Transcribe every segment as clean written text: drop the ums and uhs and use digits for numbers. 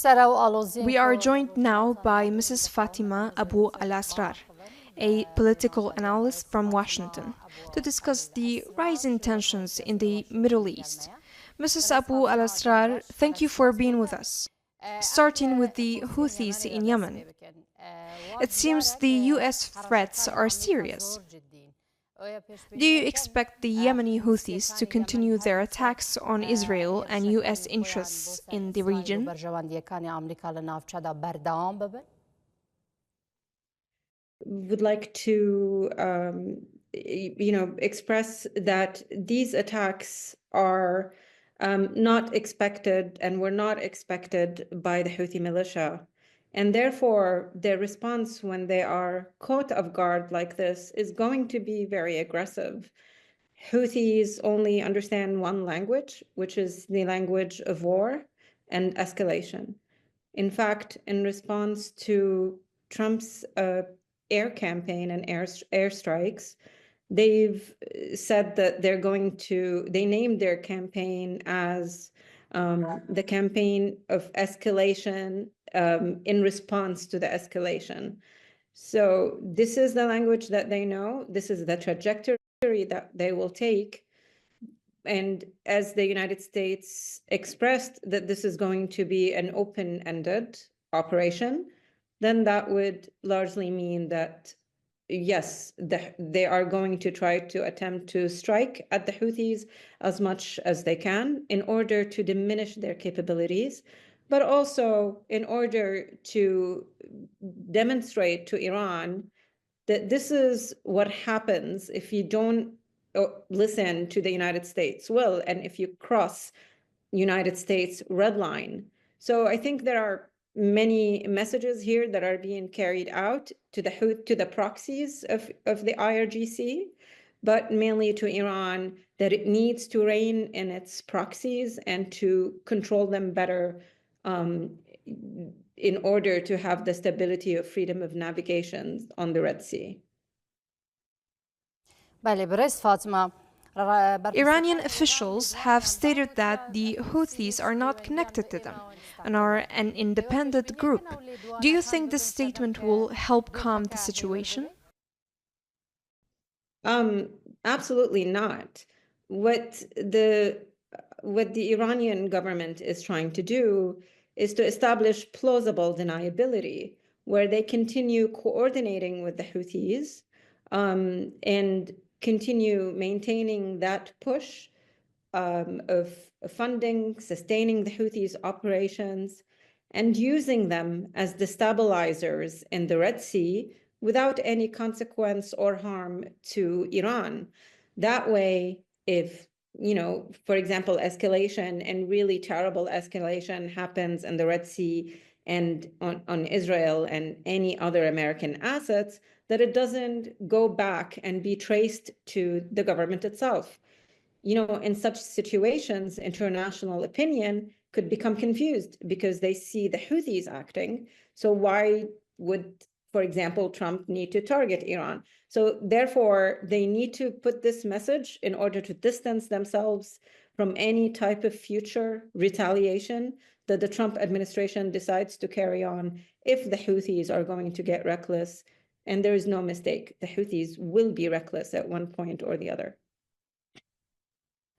We are joined now by Mrs. Fatima Abu Alasrar, a political analyst from Washington, to discuss the rising tensions in the Middle East. Mrs. Abu Alasrar, thank you for being with us. Starting with the Houthis in Yemen. It seems the US threats are serious. Do you expect the Yemeni Houthis to continue their attacks on Israel and US interests in the region? Would like to express that these attacks are not expected and were not expected by the Houthi militia. And therefore, their response when they are caught off guard like this is going to be very aggressive. Houthis only understand one language, which is the language of war and escalation. In fact, in response to Trump's air campaign and airstrikes, they've said that they named their campaign as the campaign of escalation in response to the escalation. So this is the language that they know. This is the trajectory that they will take. And as the United States expressed that this is going to be an open-ended operation, then that would largely mean that, yes, they are going to try to attempt to strike at the Houthis as much as they can in order to diminish their capabilities, but also in order to demonstrate to Iran that this is what happens if you don't listen to the United States will, and if you cross United States red line. So I think there are many messages here that are being carried out to the proxies of the IRGC, but mainly to Iran, that it needs to rein in its proxies and to control them better in order to have the stability of freedom of navigation on the Red Sea. Iranian officials have stated that the Houthis are not connected to them and are an independent group. Do you think this statement will help calm the situation? Absolutely not. What the Iranian government is trying to do is to establish plausible deniability, where they continue coordinating with the Houthis and continue maintaining that push of funding, sustaining the Houthis' operations, and using them as destabilizers in the Red Sea without any consequence or harm to Iran. That way, if, for example, escalation and really terrible escalation happens in the Red Sea and on Israel and any other American assets, that it doesn't go back and be traced to the government itself. In such situations, international opinion could become confused because they see the Houthis acting. So why would, for example, Trump need to target Iran? So therefore, they need to put this message in order to distance themselves from any type of future retaliation that the Trump administration decides to carry on if the Houthis are going to get reckless. And there is no mistake, the Houthis will be reckless at one point or the other.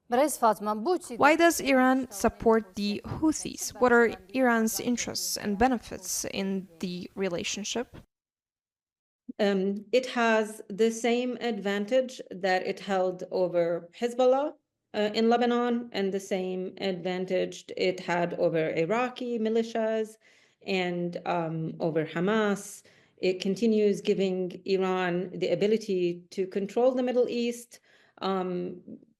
Why does Iran support the Houthis? What are Iran's interests and benefits in the relationship? It has the same advantage that it held over Hezbollah in Lebanon, and the same advantage it had over Iraqi militias and over Hamas. It continues giving Iran the ability to control the Middle East.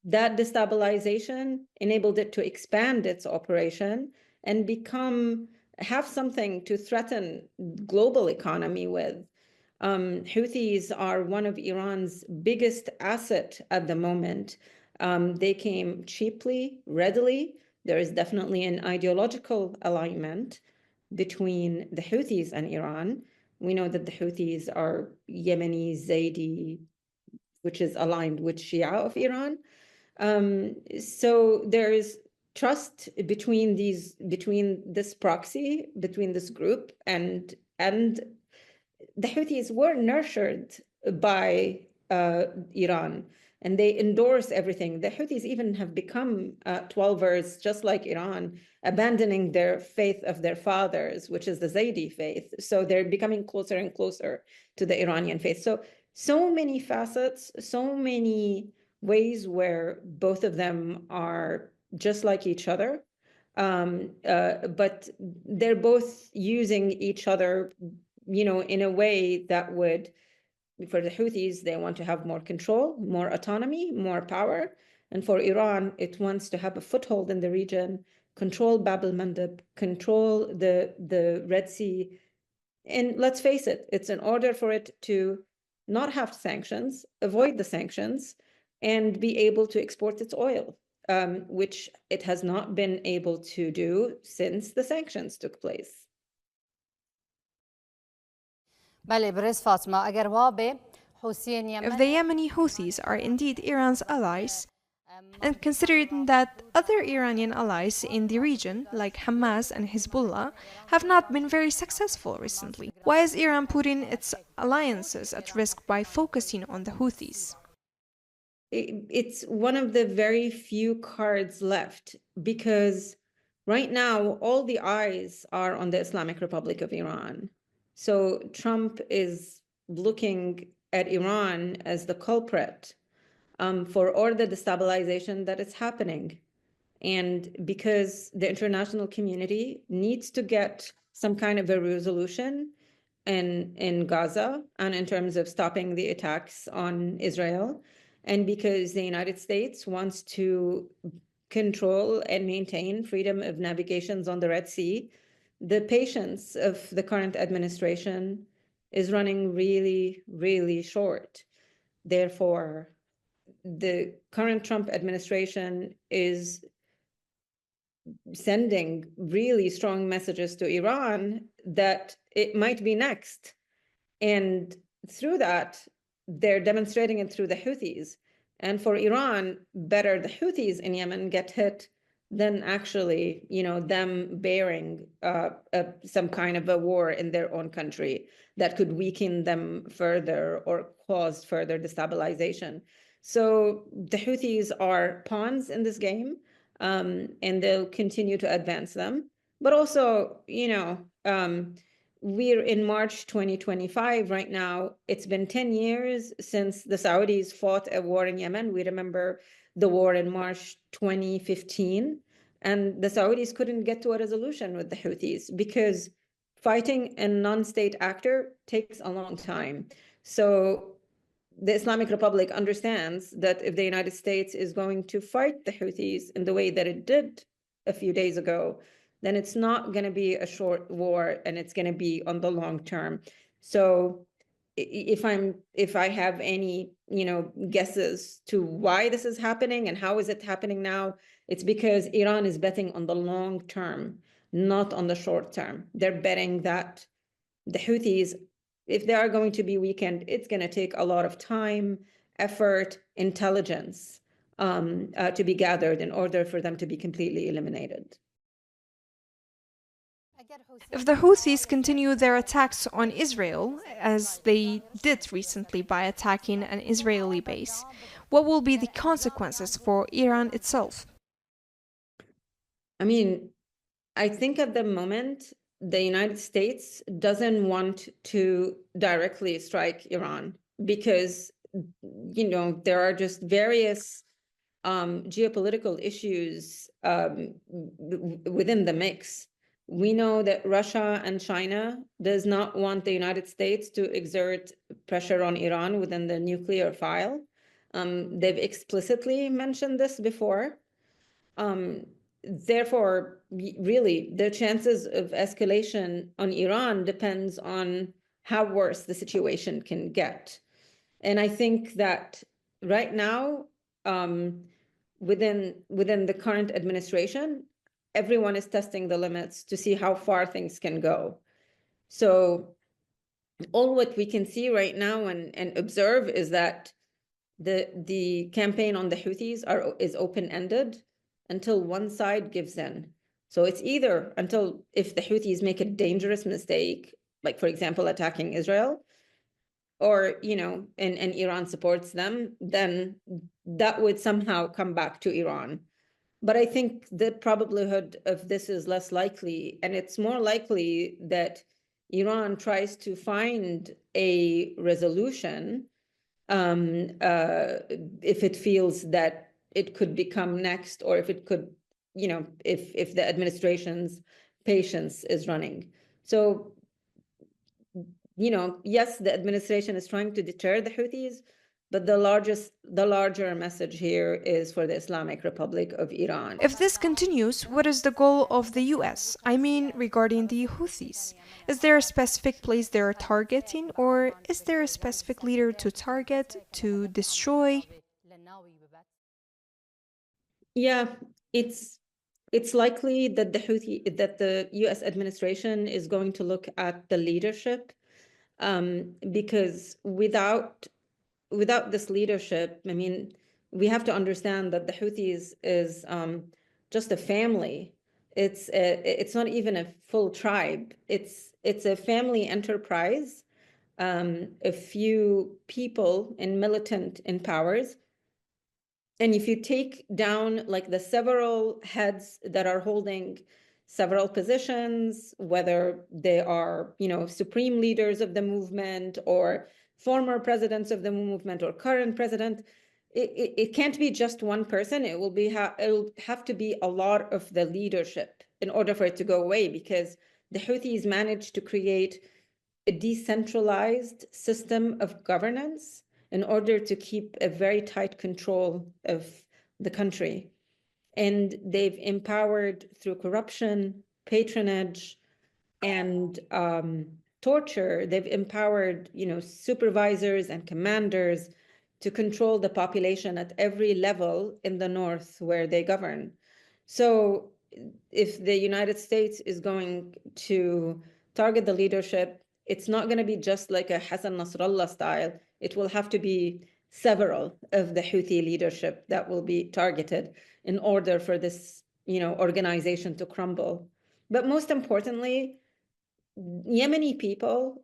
That destabilization enabled it to expand its operation and have something to threaten global economy with. Houthis are one of Iran's biggest asset at the moment. They came cheaply, readily. There is definitely an ideological alignment between the Houthis and Iran. We know that the Houthis are Yemeni, Zaidi, which is aligned with Shia of Iran. So there is trust between this proxy, between this group and the Houthis were nurtured by Iran, and they endorse everything. The Houthis even have become 12ers, just like Iran, abandoning their faith of their fathers, which is the Zaydi faith. So they're becoming closer and closer to the Iranian faith. So many facets, so many ways where both of them are just like each other. But they're both using each other, in a way that would, for the Houthis, they want to have more control, more autonomy, more power. And for Iran, it wants to have a foothold in the region, control Bab el-Mandeb, control the Red Sea. And let's face it, it's in order for it to not have sanctions, avoid the sanctions, and be able to export its oil, which it has not been able to do since the sanctions took place. If the Yemeni Houthis are indeed Iran's allies, and considering that other Iranian allies in the region, like Hamas and Hezbollah, have not been very successful recently, why is Iran putting its alliances at risk by focusing on the Houthis? It's one of the very few cards left, because right now all the eyes are on the Islamic Republic of Iran. So Trump is looking at Iran as the culprit for all the destabilization that is happening. And because the international community needs to get some kind of a resolution in Gaza and in terms of stopping the attacks on Israel, and because the United States wants to control and maintain freedom of navigations on the Red Sea, the patience of the current administration is running really, really short. Therefore, the current Trump administration is sending really strong messages to Iran that it might be next. And through that, they're demonstrating it through the Houthis. And for Iran, better the Houthis in Yemen get hit than actually, them bearing some kind of a war in their own country that could weaken them further or cause further destabilization. So the Houthis are pawns in this game, and they'll continue to advance them. But also, we're in March 2025 right now. It's been 10 years since the Saudis fought a war in Yemen. We remember the war in March 2015, and the Saudis couldn't get to a resolution with the Houthis because fighting a non-state actor takes a long time. So the Islamic Republic understands that if the United States is going to fight the Houthis in the way that it did a few days ago, then it's not going to be a short war, and it's going to be on the long term. So if I have any, guesses to why this is happening and how is it happening now, it's because Iran is betting on the long term, not on the short term. They're betting that the Houthis, if they are going to be weakened, it's going to take a lot of time, effort, intelligence to be gathered in order for them to be completely eliminated. If the Houthis continue their attacks on Israel, as they did recently by attacking an Israeli base, what will be the consequences for Iran itself? I mean, I think at the moment, the United States doesn't want to directly strike Iran because, there are just various geopolitical issues within the mix. We know that Russia and China does not want the United States to exert pressure on Iran within the nuclear file. They've explicitly mentioned this before. Therefore, really, the chances of escalation on Iran depends on how worse the situation can get. And I think that right now, within the current administration, everyone is testing the limits to see how far things can go. So all what we can see right now and observe is that the campaign on the Houthis is open-ended. until one side gives in. So it's either until if the Houthis make a dangerous mistake, like for example, attacking Israel, or, and Iran supports them, then that would somehow come back to Iran. But I think the probability of this is less likely, and it's more likely that Iran tries to find a resolution if it feels that it could become next, or if it could, if the administration's patience is running. So, yes, the administration is trying to deter the Houthis, but the larger message here is for the Islamic Republic of Iran. If this continues, what is the goal of the US? I mean, regarding the Houthis. Is there a specific place they're targeting, or is there a specific leader to target, to destroy? Yeah, it's likely that the US administration is going to look at the leadership, because without this leadership, I mean, we have to understand that the Houthis is just a family. It's not even a full tribe. It's a family enterprise, a few people in militant powers. And if you take down like the several heads that are holding several positions, whether they are, supreme leaders of the movement or former presidents of the movement or current president, it can't be just one person. It will have to be a lot of the leadership in order for it to go away, because the Houthis managed to create a decentralized system of governance in order to keep a very tight control of the country. And they've empowered through corruption, patronage, and torture. They've empowered, supervisors and commanders to control the population at every level in the north where they govern. So if the United States is going to target the leadership, it's not going to be just like a Hassan Nasrallah style. It will have to be several of the Houthi leadership that will be targeted in order for this, organization to crumble. But most importantly, Yemeni people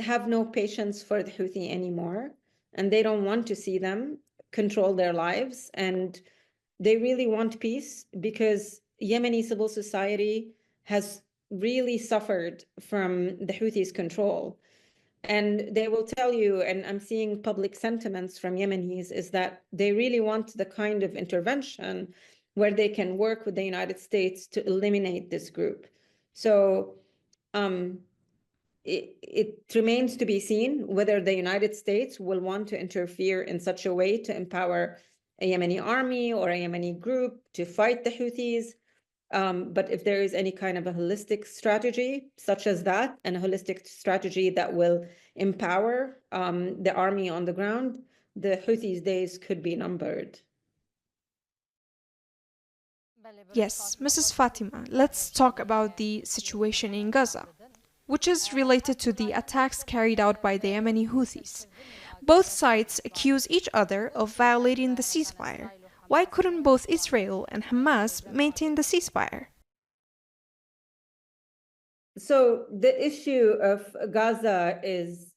have no patience for the Houthi anymore, and they don't want to see them control their lives, and they really want peace, because Yemeni civil society has really suffered from the Houthis' control. And they will tell you, and I'm seeing public sentiments from Yemenis, is that they really want the kind of intervention where they can work with the United States to eliminate this group. So it remains to be seen whether the United States will want to interfere in such a way to empower a Yemeni army or a Yemeni group to fight the Houthis. But if there is any kind of a holistic strategy such as that, and a holistic strategy that will empower the army on the ground, the Houthis' days could be numbered. Yes, Mrs. Fatima, let's talk about the situation in Gaza, which is related to the attacks carried out by the Yemeni Houthis. Both sides accuse each other of violating the ceasefire. Why couldn't both Israel and Hamas maintain the ceasefire? So the issue of Gaza is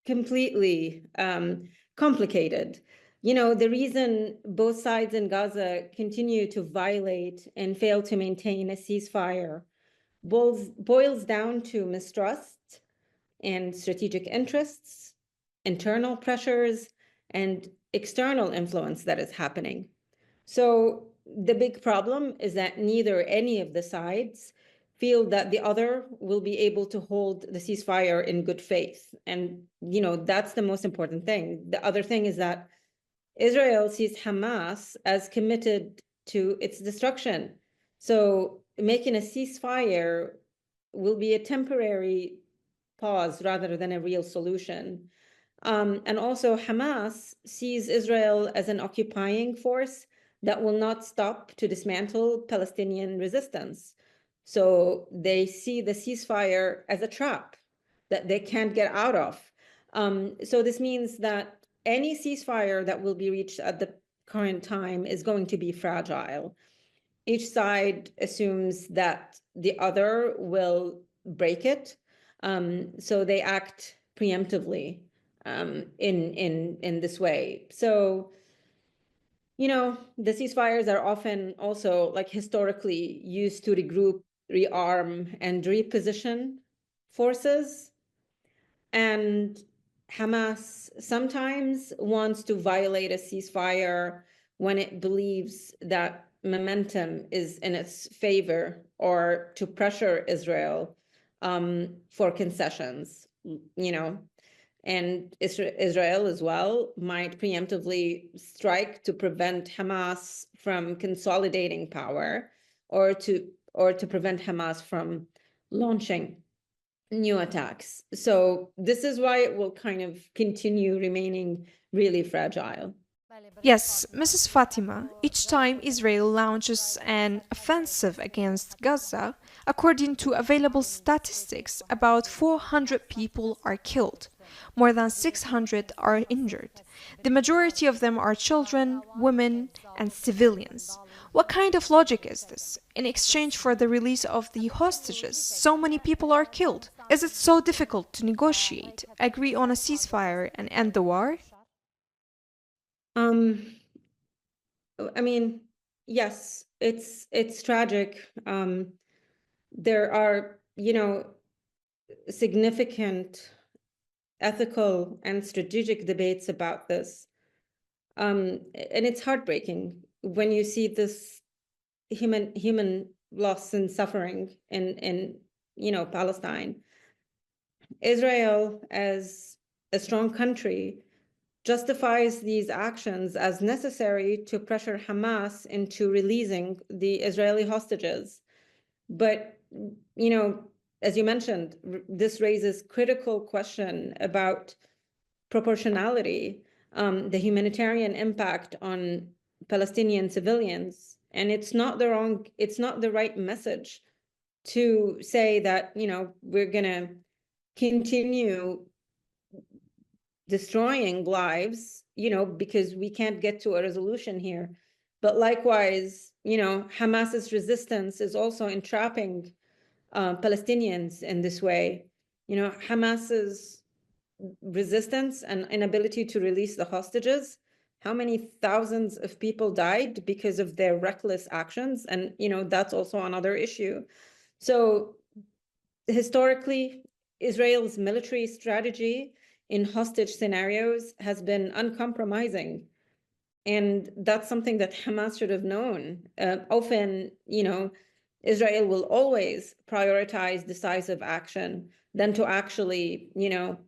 completely complicated. The reason both sides in Gaza continue to violate and fail to maintain a ceasefire boils down to mistrust and strategic interests, internal pressures, and external influence that is happening. So the big problem is that neither any of the sides feel that the other will be able to hold the ceasefire in good faith. And, that's the most important thing. The other thing is that Israel sees Hamas as committed to its destruction. So making a ceasefire will be a temporary pause rather than a real solution. And also Hamas sees Israel as an occupying force that will not stop to dismantle Palestinian resistance. So they see the ceasefire as a trap that they can't get out of. So this means that any ceasefire that will be reached at the current time is going to be fragile. Each side assumes that the other will break it, so they act preemptively in this way. So, you know, the ceasefires are often also like historically used to regroup, rearm, and reposition forces. And Hamas sometimes wants to violate a ceasefire when it believes that momentum is in its favor, or to pressure Israel for concessions, you know. And Israel as well might preemptively strike to prevent Hamas from consolidating power, or to prevent Hamas from launching new attacks. So this is why it will kind of continue remaining really fragile. Yes, Mrs. Fatima, each time Israel launches an offensive against Gaza, according to available statistics, about 400 people are killed. More than 600 are injured. The majority of them are children, women, and civilians. What kind of logic is this? In exchange for the release of the hostages, so many people are killed. Is it so difficult to negotiate, agree on a ceasefire, and end the war? I mean, yes, it's tragic. There are, you know, significant ethical and strategic debates about this. And it's heartbreaking when you see this human loss and suffering in you know, Palestine. Israel, as a strong country, justifies these actions as necessary to pressure Hamas into releasing the Israeli hostages. But, you know, as you mentioned, this raises critical question about proportionality, the humanitarian impact on Palestinian civilians. And it's not the right message to say that, you know, we're gonna continue destroying lives, you know, because we can't get to a resolution here. But likewise, you know, Hamas's resistance is also entrapping Palestinians in this way. You know, Hamas's resistance and inability to release the hostages, how many thousands of people died because of their reckless actions? And, you know, that's also another issue. So historically, Israel's military strategy in hostage scenarios has been uncompromising. And that's something that Hamas should have known. Often, you know, Israel will always prioritize decisive action than to actually, you know,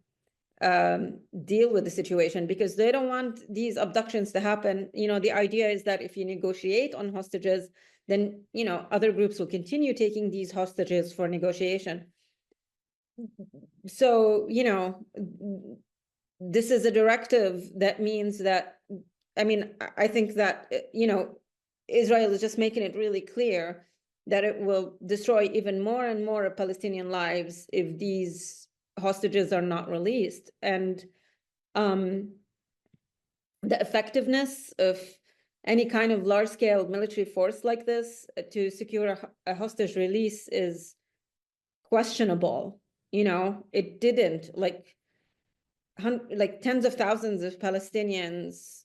deal with the situation, because they don't want these abductions to happen. You know, the idea is that if you negotiate on hostages, then, you know, other groups will continue taking these hostages for negotiation. So, you know, this is a directive that means that, I mean, I think that, you know, Israel is just making it really clear that it will destroy even more and more Palestinian lives if these hostages are not released. And the effectiveness of any kind of large-scale military force like this to secure a hostage release is questionable. You know, it didn't, like tens of thousands of Palestinians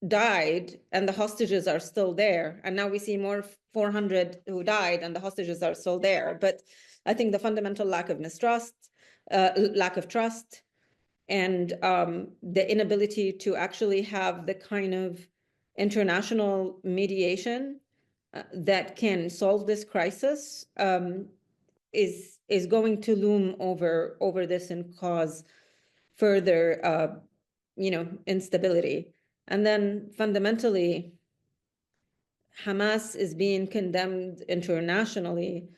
died and the hostages are still there. And now we see more 400 who died and the hostages are still there. But I think the fundamental lack of mistrust, lack of trust, and the inability to actually have the kind of international mediation that can solve this crisis is going to loom over this and cause further you know, instability. And then fundamentally, Hamas is being condemned internationally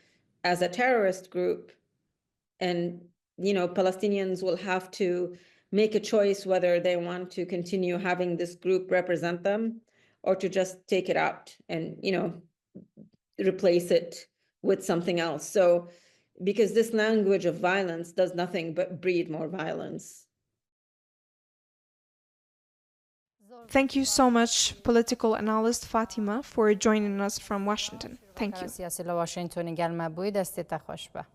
as a terrorist group, and, you know, Palestinians will have to make a choice whether they want to continue having this group represent them or to just take it out and, you know, replace it with something else. So, because this language of violence does nothing but breed more violence. Thank you so much, political analyst Fatima, for joining us from Washington. Thank you. سیاسی لواشنگتن گلمه بوی دستت خوش به.